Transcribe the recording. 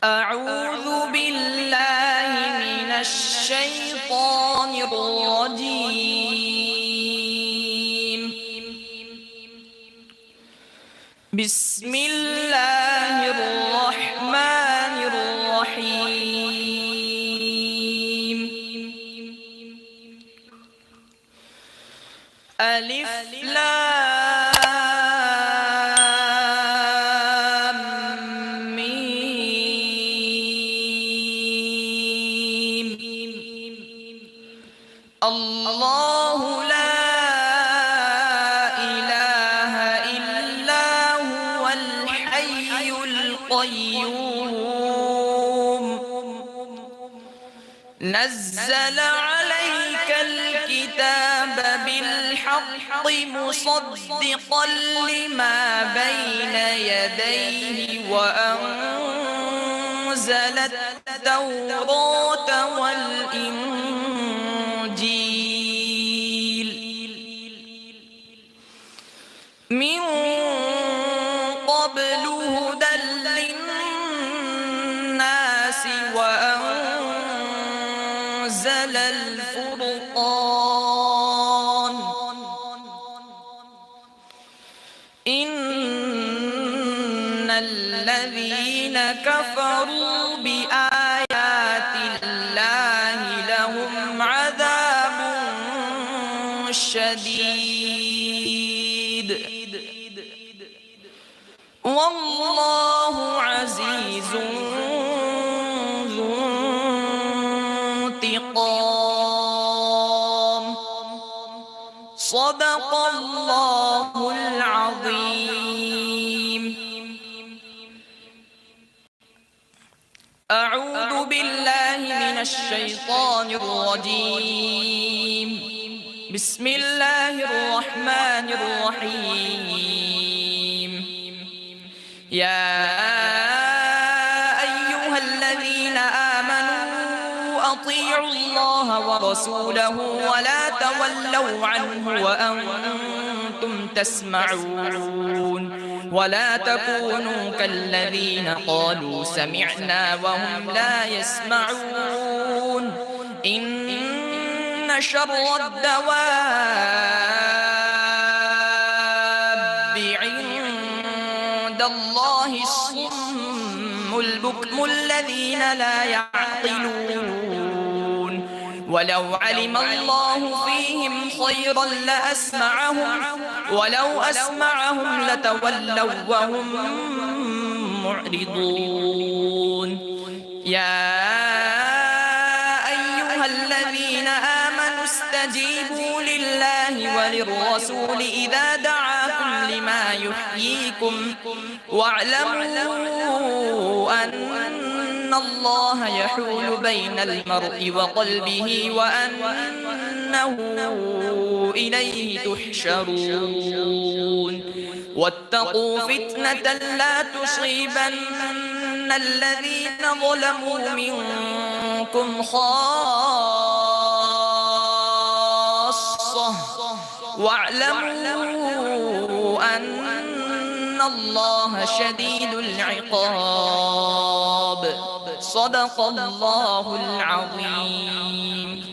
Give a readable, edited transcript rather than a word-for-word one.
أعوذ بالله من الشيطان الرجيم. بسم الله الرحمن الرحيم. ألف لام ميم. الله لا إله إلا هو الحي القيوم. نزل عليك الكتاب بالحق مصدقا لما بين يديه وأنزل التوراة والإنجيل من قبل هدى للناس وأنزل الفرقان. إن الذين كفروا بآيات الله لهم عذاب شديد والله عزيز ذو انتقام. صدق الله العظيم. أعوذ بالله من الشيطان الرجيم. بسم الله الرحمن الرحيم. يا أيها الذين آمنوا أطيعوا الله ورسوله ولا تولوا عنه وأنتم تسمعون. ولا تكونوا كالذين قالوا سمعنا وهم لا يسمعون. إن شر الدواب عند الله الصم البكم الذين لا يعقلون. ولو علم الله فيهم خيرا لأسمعهم ولو أسمعهم لتولوا وهم معرضون. يا أيها الذين آمنوا استجيبوا لله وللرسول إذا دعاكم لما يحييكم واعلموا أن الله يحول بين المرء وقلبه وأنه إليه تحشرون. واتقوا فتنة لا تصيبن الذين ظلموا منكم خاصة واعلموا أن الله شديد العقاب. صدق الله العظيم.